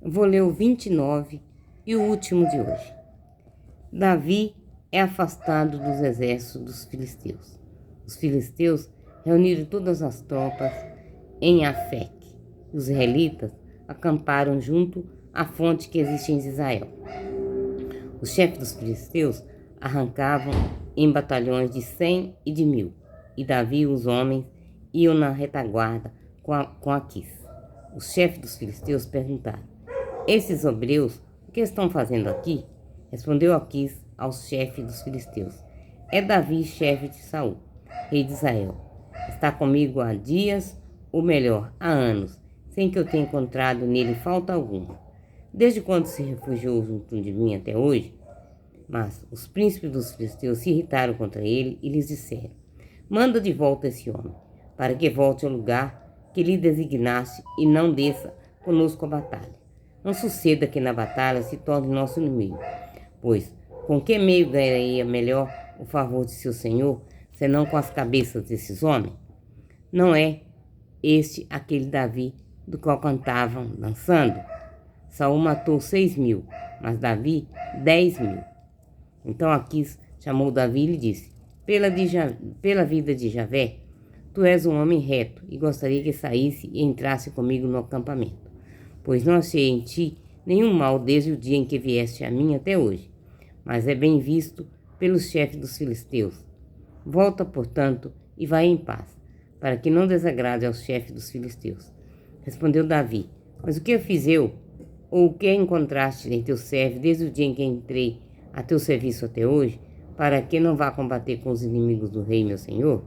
Vou ler o 29 e o último de hoje. Davi é afastado dos exércitos dos filisteus. Os filisteus reuniram todas as tropas em Afeque. Os israelitas acamparam junto à fonte que existe em Israel. Os chefes dos filisteus arrancavam em batalhões de 100 e de 1000, e Davi e os homens iam na retaguarda com Aquis. Os chefes dos filisteus perguntaram: esses hebreus, o que estão fazendo aqui? Respondeu Aquis aos chefes dos filisteus: é Davi, chefe de Saul, rei de Israel. Está comigo há dias, ou melhor, há anos, sem que eu tenha encontrado nele falta alguma. Desde quando se refugiou junto de mim até hoje? Mas os príncipes dos filisteus se irritaram contra ele e lhes disseram: manda de volta esse homem, para que volte ao lugar que lhe designaste e não desça conosco a batalha. Não suceda que na batalha se torne nosso inimigo, pois com que meio ganharia melhor o favor de seu senhor, senão com as cabeças desses homens? Não é este aquele Davi do qual cantavam dançando? Saul matou 6.000, mas Davi 10.000. Então Aquis chamou Davi e lhe disse: pela vida de Javé, tu és um homem reto, e gostaria que saísse e entrasse comigo no acampamento, pois não achei em ti nenhum mal desde o dia em que vieste a mim até hoje, mas é bem visto pelos chefes dos filisteus. Volta, portanto, e vai em paz, para que não desagrade aos chefes dos filisteus. Respondeu Davi: mas o que eu fiz eu? Ou o que encontraste em teu servo desde o dia em que entrei a teu serviço até hoje, para que não vá combater com os inimigos do rei, meu senhor?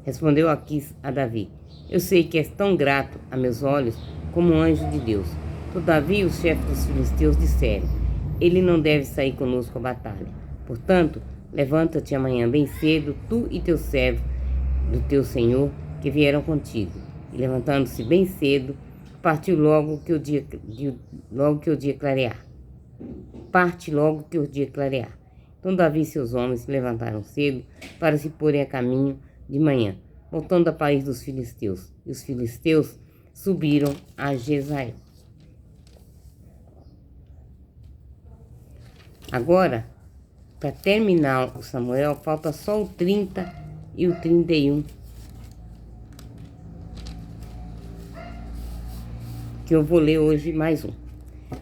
Respondeu Aquis a Davi: eu sei que és tão grato a meus olhos como um anjo de Deus. Todavia os chefes dos filisteus disseram: ele não deve sair conosco à batalha. Portanto, levanta-te amanhã bem cedo, tu e teu servo do teu senhor que vieram contigo. E levantando-se bem cedo, partiu logo que o dia clarear. Parte logo que o dia clarear. Então Davi e seus homens se levantaram cedo para se porem a caminho de manhã, voltando ao país dos filisteus. E os filisteus subiram a Jezael. Agora, para terminar o Samuel, falta só o 30 e o 31, que eu vou ler hoje mais um.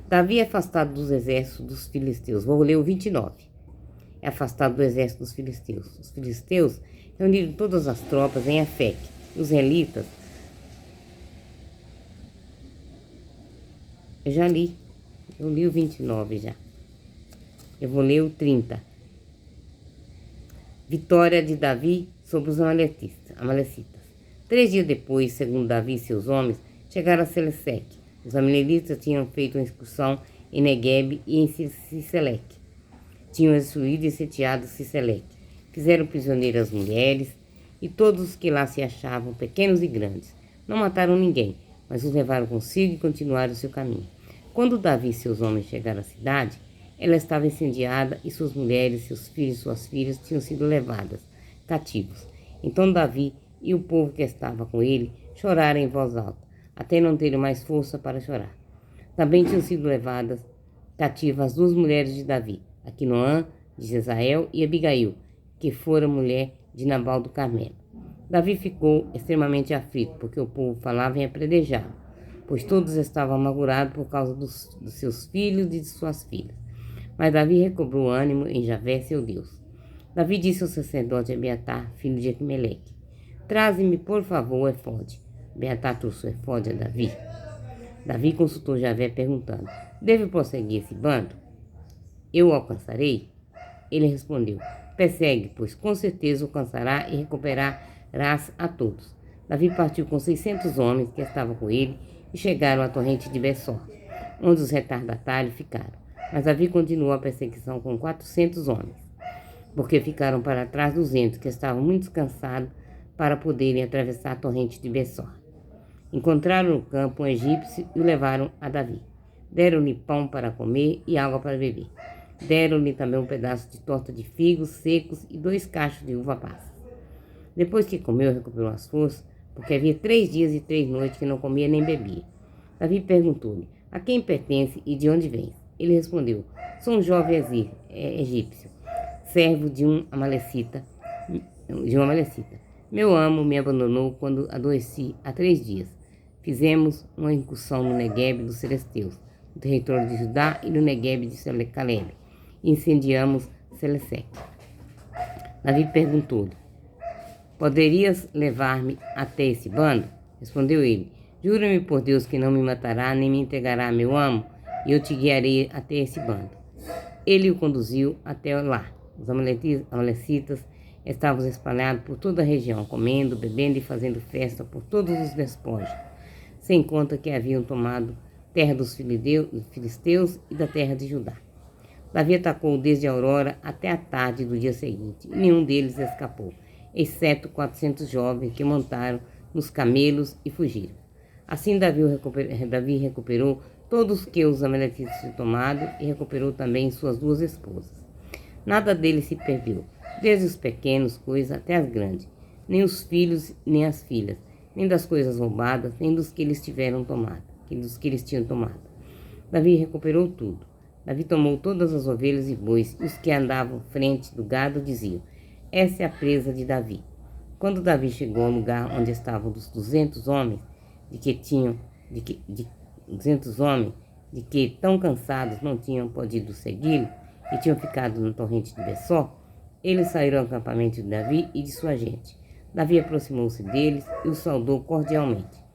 Davi é afastado dos exércitos dos filisteus. Vou ler o 29. É afastado do exército dos filisteus. Os filisteus reuniram todas as tropas em Afeque. Os israelitas... Eu li o 29 já. Eu vou ler o 30. Vitória de Davi sobre os amalecitas. 3 dias depois, segundo Davi e seus homens, chegaram a Seleseque. Os amalecitas tinham feito uma excursão em Neguebe e em Siselec. Tinham destruído e sitiado Siselec. Fizeram prisioneiras as mulheres e todos os que lá se achavam, pequenos e grandes. Não mataram ninguém, mas os levaram consigo e continuaram o seu caminho. Quando Davi e seus homens chegaram à cidade, ela estava incendiada e suas mulheres, seus filhos e suas filhas tinham sido levadas cativos. Então Davi e o povo que estava com ele choraram em voz alta, até não terem mais força para chorar. Também tinham sido levadas cativas as 2 mulheres de Davi, Aquinoã de Jezael e Abigail, que fora mulher de Nabal do Carmelo. Davi ficou extremamente aflito, porque o povo falava em apredejá-lo, pois todos estavam amargurados por causa dos seus filhos e de suas filhas. Mas Davi recobrou ânimo em Javé, seu Deus. Davi disse ao sacerdote Abiatar, filho de Aquimeleque: traze-me, por favor, o efode. Abiatar trouxe o efode a Davi. Davi consultou Javé, perguntando: devo prosseguir esse bando? Eu o alcançarei? Ele respondeu: persegue, pois com certeza o alcançará e recuperarás a todos. Davi partiu com 600 homens que estavam com ele e chegaram à torrente de Bessor, onde os retardatários ficaram. Mas Davi continuou a perseguição com 400 homens, porque ficaram para trás 200 que estavam muito cansados para poderem atravessar a torrente de Bessor. Encontraram no campo um egípcio e o levaram a Davi. Deram-lhe pão para comer e água para beber. Deram-lhe também um pedaço de torta de figos secos e 2 cachos de uva passa. Depois que comeu, recuperou as forças, porque havia 3 dias e 3 noites que não comia nem bebia. Davi perguntou-lhe: a quem pertence e de onde vens? Ele respondeu: sou um jovem egípcio, servo de um amalecita. Meu amo me abandonou quando adoeci há 3 dias. Fizemos uma incursão no Neguebe dos Filisteus, no território de Judá e no Neguebe de Caleb, e incendiamos Seleseque. Davi perguntou-lhe: poderias levar-me até esse bando? Respondeu ele: jura-me por Deus que não me matará nem me entregará a meu amo, e eu te guiarei até esse bando. Ele o conduziu até lá. Os amalecitas estavam espalhados por toda a região, comendo, bebendo e fazendo festa por todos os despojos, sem conta que haviam tomado terra dos filisteus e da terra de Judá. Davi atacou desde a aurora até a tarde do dia seguinte, e nenhum deles escapou, exceto 400 jovens que montaram nos camelos e fugiram. Assim Davi recuperou todos que os amalecitas tinham tomado e recuperou também suas 2 esposas. Nada deles se perdeu, desde os pequenos coisas até as grandes, nem os filhos nem as filhas, nem das coisas roubadas, nem dos que eles tinham tomado. Davi recuperou tudo. Davi tomou todas as ovelhas e bois, e os que andavam frente do gado diziam: essa é a presa de Davi. Quando Davi chegou ao lugar onde estavam os 200 homens, de que tão cansados não tinham podido segui-lo e tinham ficado na torrente de Bessó, eles saíram ao acampamento de Davi e de sua gente. Davi aproximou-se deles e os saudou cordialmente.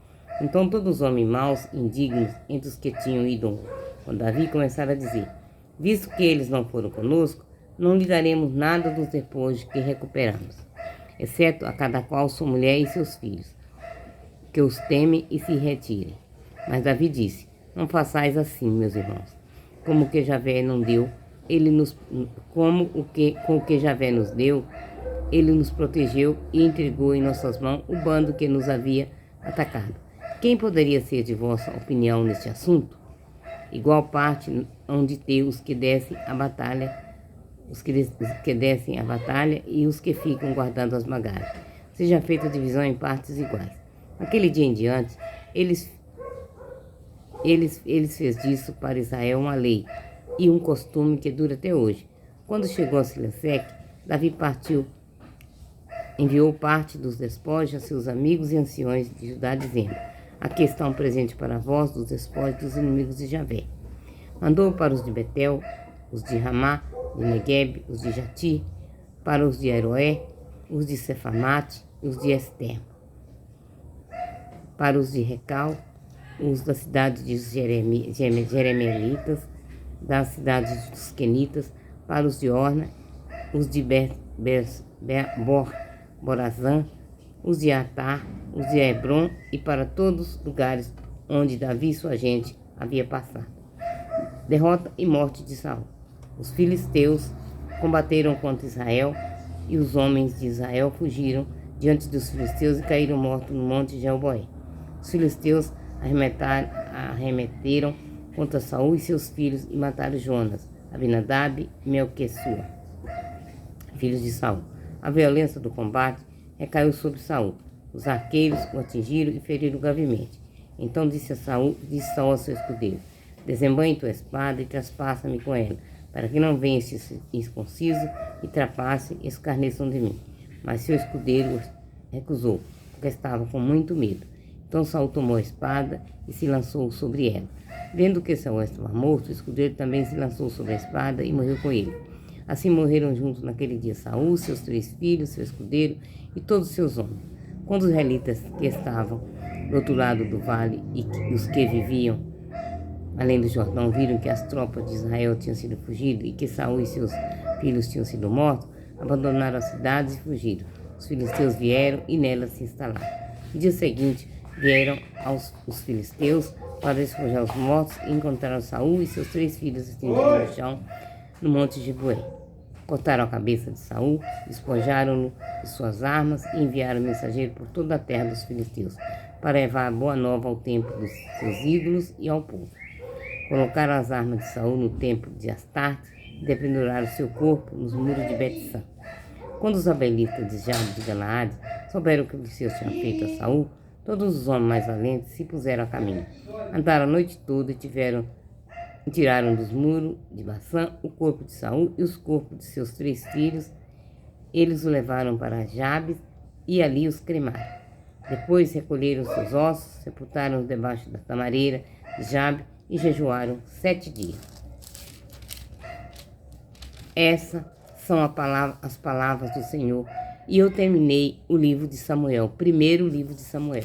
Então todos os homens maus e indignos entre os que tinham ido com Davi começaram a dizer: visto que eles não foram conosco, não lhe daremos nada dos despojos que recuperamos, exceto a cada qual sua mulher e seus filhos, que os temem e se retirem. Mas Davi disse: não façais assim, meus irmãos. Com o que Javé nos deu, ele nos protegeu e entregou em nossas mãos o bando que nos havia atacado. Quem poderia ser de vossa opinião neste assunto? Igual parte hão de ter os que descem a batalha, e os que ficam guardando as bagagens. Seja feita a divisão em partes iguais. Naquele dia em diante, eles fez disso para Israel uma lei e um costume que dura até hoje. Quando chegou a Seleseque, Davi enviou parte dos despojos a seus amigos e anciões de Judá, dizendo: aqui está um presente para vós dos despojos dos inimigos de Javé. Mandou para os de Betel, os de Ramá, de Neguebe, os de Jati, para os de Aroé, os de Sefamate e os de Ester, para os de Recal, os da cidade de Jeremelitas, das cidades dos Quenitas, para os de Orna, os de Borazã, os de Atar, os de Hebron e para todos os lugares onde Davi e sua gente havia passado. Derrota e morte de Saul. Os filisteus combateram contra Israel e os homens de Israel fugiram diante dos filisteus e caíram mortos no monte Gilboé. Os filisteus arremeteram contra Saul e seus filhos e mataram Jonas, Abinadab e Melquissua, filhos de Saul. A violência do combate recaiu sobre Saul. Os arqueiros o atingiram e feriram gravemente. Então disse Saul ao seu escudeiro: desembanhe tua espada e traspassa-me com ela, para que não venha esse incircunciso e trapace e escarneçam de mim. Mas seu escudeiro recusou, porque estava com muito medo. Então Saul tomou a espada e se lançou sobre ela. Vendo que Saul estava morto, o escudeiro também se lançou sobre a espada e morreu com ele. Assim morreram juntos naquele dia Saul, seus 3 filhos, seu escudeiro e todos os seus homens. Quando os israelitas que estavam do outro lado do vale e os que viviam além do Jordão viram que as tropas de Israel tinham sido fugido e que Saul e seus filhos tinham sido mortos, abandonaram as cidades e fugiram. Os filisteus vieram e nelas se instalaram. No dia seguinte, vieram os filisteus para despojar os mortos e encontraram Saul e seus 3 filhos estendidos no chão no monte Gibeá. Cortaram a cabeça de Saul, despojaram-no de suas armas e enviaram mensageiro por toda a terra dos filisteus para levar a boa nova ao templo dos seus ídolos e ao povo. Colocaram as armas de Saul no templo de Astarte e dependuraram seu corpo nos muros de Bet-San. Quando os abelitas de Jabe de Galaade souberam que os filisteus tinham feito a Saul, Todos os homens mais valentes se puseram a caminho. Andaram a noite toda e tiraram dos muros de Baçã o corpo de Saul e os corpos de seus 3 filhos. Eles o levaram para Jabes e ali os cremaram. Depois recolheram seus ossos, sepultaram-os debaixo da tamareira de Jabes e jejuaram 7 dias. Essas são as palavras do Senhor. E eu terminei o livro de Samuel, o primeiro livro de Samuel.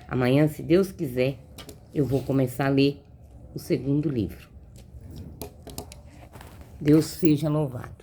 Amanhã, se Deus quiser, eu vou começar a ler o segundo livro. Deus seja louvado.